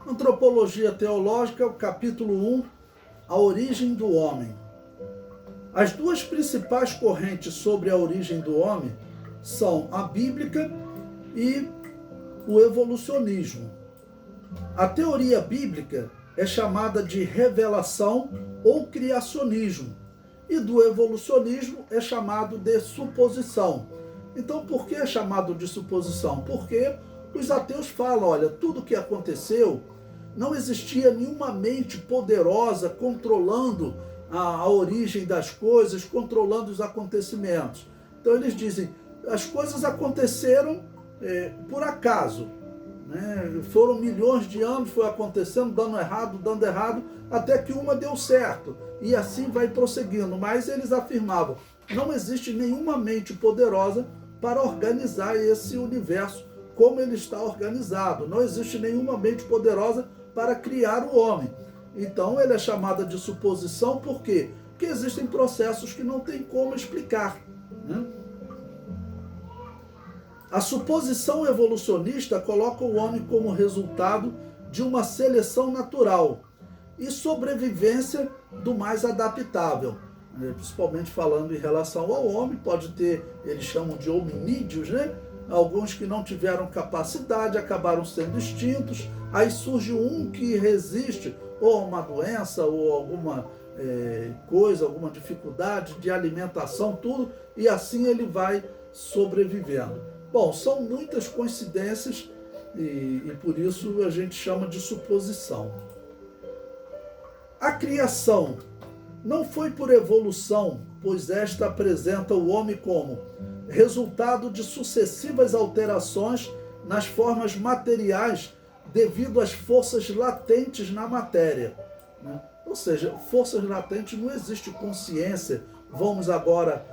Antropologia Teológica, o capítulo 1, a origem do homem. As duas principais correntes sobre a origem do homem são a bíblica e o evolucionismo. A teoria bíblica é chamada de revelação ou criacionismo, e do evolucionismo é chamado de suposição. Então, por que é chamado de suposição? Porque os ateus falam, olha, tudo que aconteceu, não existia nenhuma mente poderosa controlando a origem das coisas, controlando os acontecimentos. Então eles dizem, as coisas aconteceram por acaso, né? Foram milhões de anos, foi acontecendo, dando errado, até que uma deu certo, e assim vai prosseguindo. Mas eles afirmavam, não existe nenhuma mente poderosa para organizar esse universo como ele está organizado. Não existe nenhuma mente poderosa para criar o homem. Então ele é chamado de suposição, por quê? Porque existem processos que não tem como explicar, né? A suposição evolucionista coloca o homem como resultado de uma seleção natural e sobrevivência do mais adaptável, principalmente falando em relação ao homem. Pode ter, eles chamam de hominídeos, né? Alguns que não tiveram capacidade, acabaram sendo extintos, aí surge um que resiste ou a uma doença ou alguma coisa, alguma dificuldade de alimentação, tudo, e assim ele vai sobrevivendo. Bom, são muitas coincidências e por isso a gente chama de suposição. A criação não foi por evolução, pois esta apresenta o homem como resultado de sucessivas alterações nas formas materiais devido às forças latentes na matéria, né? Ou seja, forças latentes, não existe consciência, vamos agora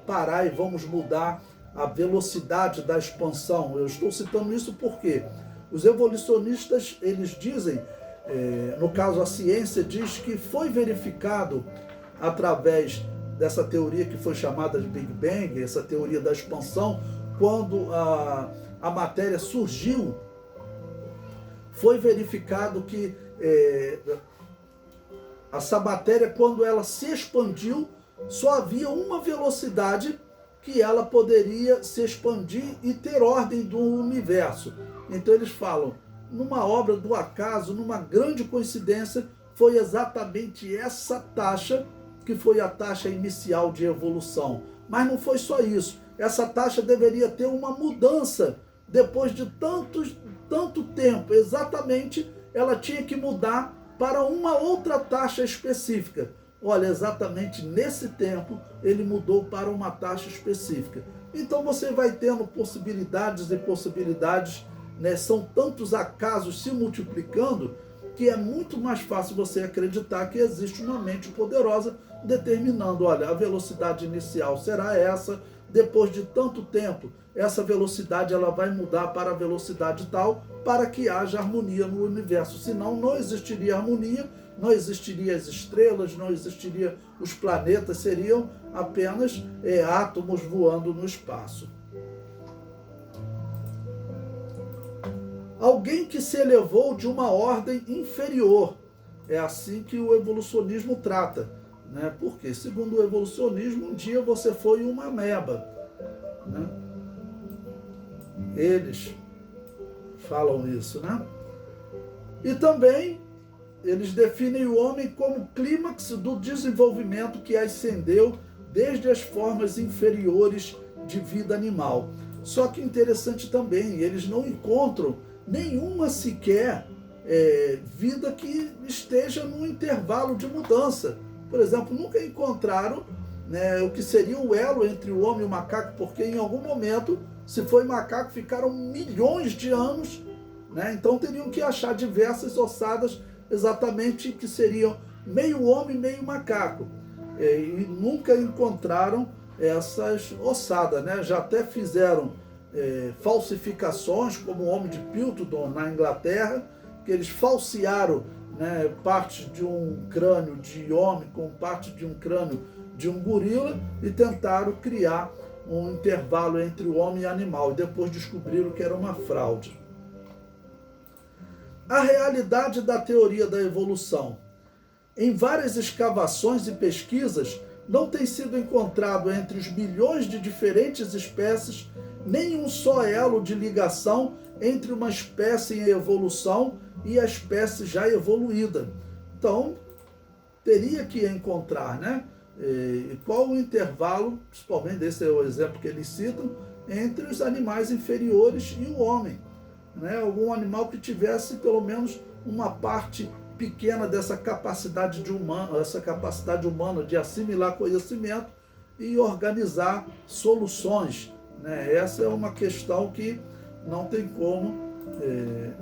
parar e vamos mudar a velocidade da expansão. Eu estou citando isso porque os evolucionistas, eles dizem, no caso a ciência diz que foi verificado através dessa teoria que foi chamada de Big Bang, essa teoria da expansão, quando a matéria surgiu, foi verificado que essa matéria, quando ela se expandiu, só havia uma velocidade que ela poderia se expandir e ter ordem do universo. Então eles falam, numa obra do acaso, numa grande coincidência, foi exatamente essa taxa que foi a taxa inicial de evolução. Mas não foi só isso. Essa taxa deveria ter uma mudança depois de tanto tempo. Exatamente, ela tinha que mudar para uma outra taxa específica. Olha, exatamente nesse tempo ele mudou para uma taxa específica. Então você vai tendo possibilidades e possibilidades, né? São tantos acasos se multiplicando que é muito mais fácil você acreditar que existe uma mente poderosa determinando, olha, a velocidade inicial será essa, depois de tanto tempo, essa velocidade ela vai mudar para a velocidade tal, para que haja harmonia no universo. Senão não existiria harmonia, não existiria as estrelas, não existiria os planetas, seriam apenas átomos voando no espaço. Alguém que se elevou de uma ordem inferior. É assim que o evolucionismo trata, né? Porque, segundo o evolucionismo, um dia você foi uma ameba, né? Eles falam isso, né? E também eles definem o homem como clímax do desenvolvimento que ascendeu desde as formas inferiores de vida animal. Só que interessante também, eles não encontram nenhuma sequer vida que esteja num intervalo de mudança. Por exemplo, nunca encontraram, né, o que seria o elo entre o homem e o macaco, porque em algum momento, se foi macaco, ficaram milhões de anos, né? Então teriam que achar diversas ossadas exatamente que seriam meio homem, meio macaco. E nunca encontraram essas ossadas, né? Já até fizeram falsificações, como o homem de Piltdown na Inglaterra, que eles falsearam, né, parte de um crânio de homem com parte de um crânio de um gorila e tentaram criar um intervalo entre o homem e o animal, e depois descobriram que era uma fraude. A realidade da teoria da evolução. Em várias escavações e pesquisas, não tem sido encontrado entre os milhões de diferentes espécies nenhum só elo de ligação entre uma espécie em evolução e a espécie já evoluída. Então, teria que encontrar, né? E qual o intervalo, principalmente esse é o exemplo que eles citam, entre os animais inferiores e o homem, né? Algum animal que tivesse pelo menos uma parte pequena dessa capacidade humana de assimilar conhecimento e organizar soluções, né? Essa é uma questão que não tem como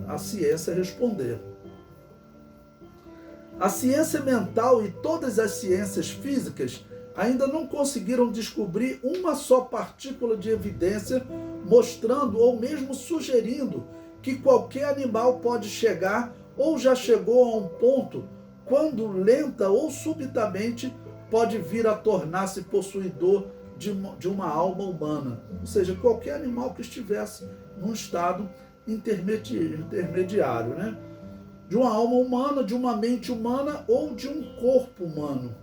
a ciência responder. A ciência mental e todas as ciências físicas ainda não conseguiram descobrir uma só partícula de evidência mostrando ou mesmo sugerindo que qualquer animal pode chegar ou já chegou a um ponto quando lenta ou subitamente pode vir a tornar-se possuidor de uma alma humana. Ou seja, qualquer animal que estivesse num estado intermediário, né? De uma alma humana, de uma mente humana ou de um corpo humano.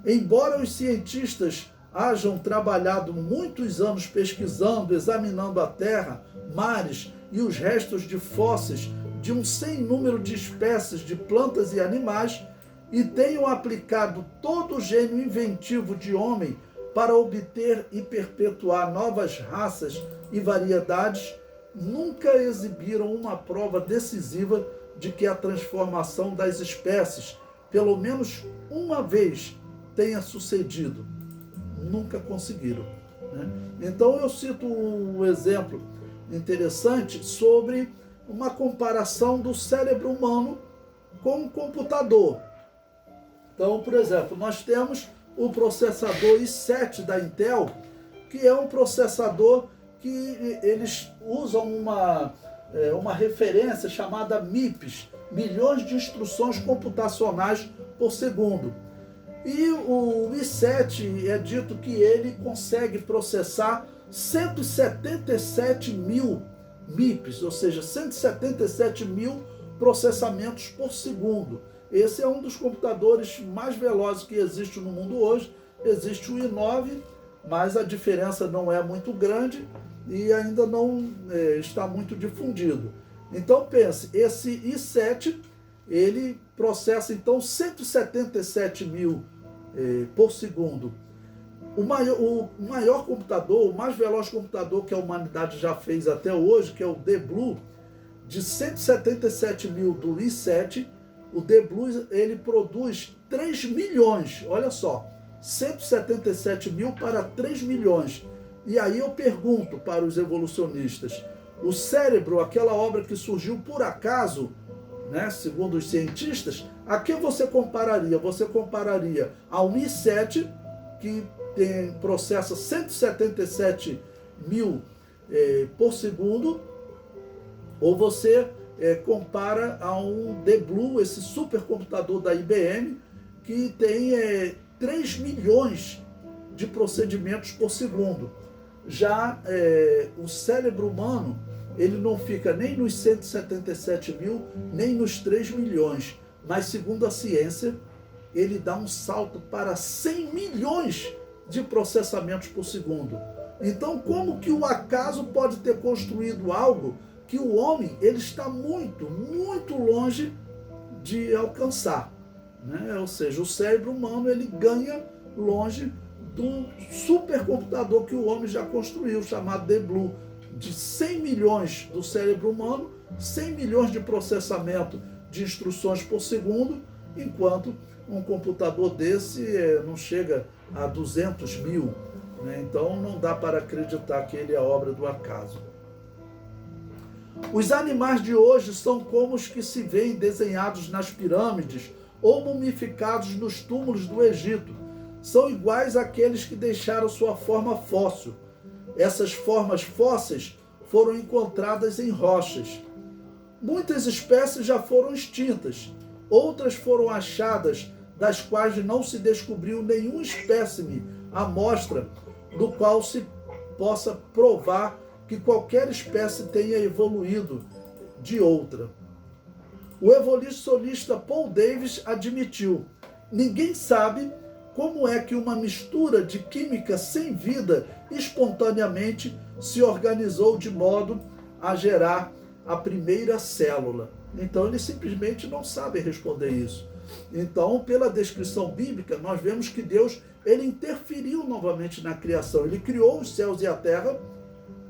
Embora os cientistas hajam trabalhado muitos anos pesquisando, examinando a terra, mares e os restos de fósseis de um sem número de espécies de plantas e animais e tenham aplicado todo o gênio inventivo de homem para obter e perpetuar novas raças e variedades, nunca exibiram uma prova decisiva de que a transformação das espécies, pelo menos uma vez, tenha sucedido. Nunca conseguiram, né? Então eu cito um exemplo interessante sobre uma comparação do cérebro humano com um computador. Então, por exemplo, nós temos o processador i7 da Intel, que é um processador que eles usam uma referência chamada MIPS, milhões de instruções computacionais por segundo. E o i7 é dito que ele consegue processar 177 mil MIPS, ou seja, 177 mil processamentos por segundo. Esse é um dos computadores mais velozes que existe no mundo hoje. Existe o i9, mas a diferença não é muito grande e ainda não está muito difundido. Então pense, esse i7, ele processa então 177 mil por segundo. O maior computador, o mais veloz computador que a humanidade já fez até hoje, que é o Deep Blue, de 177 mil do i7, o Deep Blue ele produz 3 milhões, olha só, 177 mil para 3 milhões. E aí eu pergunto para os evolucionistas, o cérebro, aquela obra que surgiu por acaso, né, segundo os cientistas, a que você compararia? Você compararia ao i7, que processa 177 mil por segundo, ou você compara a um Deep Blue, esse supercomputador da IBM, que tem 3 milhões de procedimentos por segundo. Já o cérebro humano, ele não fica nem nos 177 mil, nem nos 3 milhões, mas segundo a ciência, ele dá um salto para 100 milhões de processamentos por segundo. Então, como que o acaso pode ter construído algo que o homem ele está muito, muito longe de alcançar, né? Ou seja, o cérebro humano ele ganha longe do supercomputador que o homem já construiu, chamado Deep Blue, de 100 milhões do cérebro humano, 100 milhões de processamento de instruções por segundo, enquanto um computador desse não chega a 200 mil, né? Então não dá para acreditar que ele é obra do acaso. Os animais de hoje são como os que se veem desenhados nas pirâmides ou mumificados nos túmulos do Egito. São iguais àqueles que deixaram sua forma fóssil. Essas formas fósseis foram encontradas em rochas. Muitas espécies já foram extintas, outras foram achadas, das quais não se descobriu nenhum espécime amostra do qual se possa provar que qualquer espécie tenha evoluído de outra. O evolucionista Paul Davies admitiu: ninguém sabe como é que uma mistura de química sem vida espontaneamente se organizou de modo a gerar a primeira célula. Então ele simplesmente não sabe responder isso. Então, pela descrição bíblica, nós vemos que Deus ele interferiu novamente na criação. Ele criou os céus e a terra,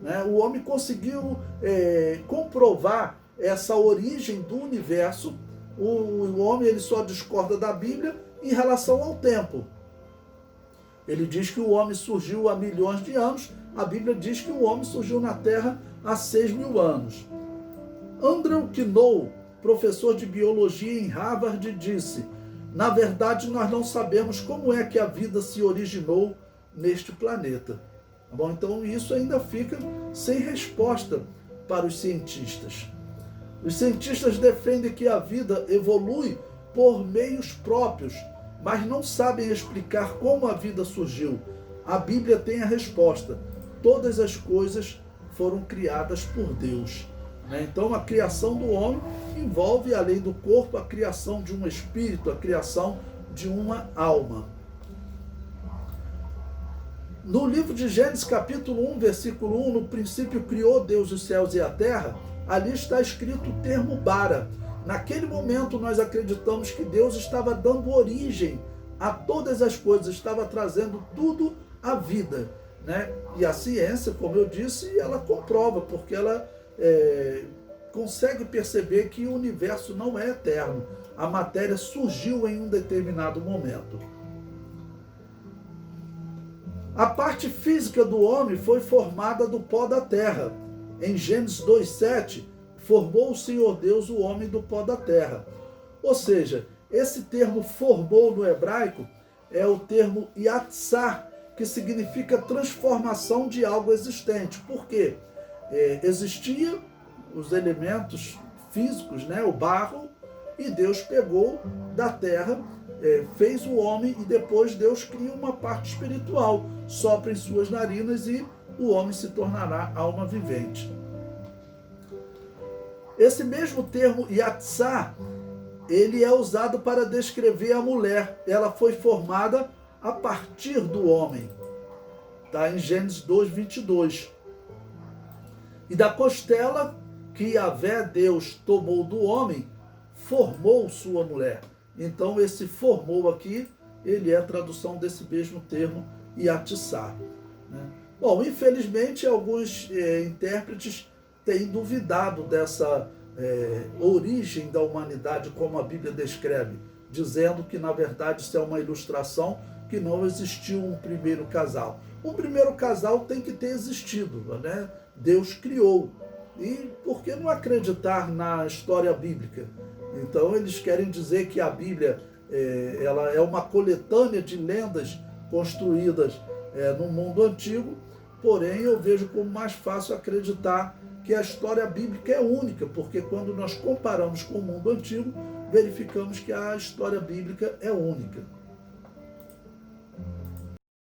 né? O homem conseguiu comprovar essa origem do universo. O homem ele só discorda da Bíblia em relação ao tempo. Ele diz que o homem surgiu há milhões de anos. A Bíblia diz que o homem surgiu na Terra há 6.000 anos. Andrew Knoll, professor de biologia em Harvard, disse: na verdade, nós não sabemos como é que a vida se originou neste planeta. Tá bom? Então isso ainda fica sem resposta para os cientistas. Os cientistas defendem que a vida evolui por meios próprios, mas não sabem explicar como a vida surgiu. A Bíblia tem a resposta: todas as coisas foram criadas por Deus. Então a criação do homem envolve, além do corpo, a criação de um espírito, a criação de uma alma. No livro de Gênesis capítulo 1, versículo 1, no princípio criou Deus os céus e a terra, ali está escrito o termo bara. Naquele momento nós acreditamos que Deus estava dando origem a todas as coisas, estava trazendo tudo à vida, né? E a ciência, como eu disse, ela comprova, porque ela consegue perceber que o universo não é eterno. A matéria surgiu em um determinado momento. A parte física do homem foi formada do pó da terra. Em Gênesis 2:7, formou o Senhor Deus o homem do pó da terra. Ou seja, esse termo formou no hebraico é o termo yatsar, que significa transformação de algo existente. Por quê? Existia os elementos físicos, né, o barro, e Deus pegou da terra, fez o homem, e depois Deus cria uma parte espiritual, sopra em suas narinas e o homem se tornará alma vivente. Esse mesmo termo yatsar, ele é usado para descrever a mulher. Ela foi formada a partir do homem. Está em Gênesis 2:22. E da costela que Yahvé, Deus, tomou do homem, formou sua mulher. Então esse formou aqui, ele é a tradução desse mesmo termo yatsar, né? Bom, infelizmente alguns intérpretes têm duvidado dessa origem da humanidade como a Bíblia descreve, dizendo que na verdade isso é uma ilustração, que não existiu um primeiro casal. Um primeiro casal tem que ter existido, né? Deus criou. E por que não acreditar na história bíblica? Então eles querem dizer que a Bíblia ela é uma coletânea de lendas construídas no mundo antigo, porém eu vejo como mais fácil acreditar que a história bíblica é única, porque quando nós comparamos com o mundo antigo, verificamos que a história bíblica é única.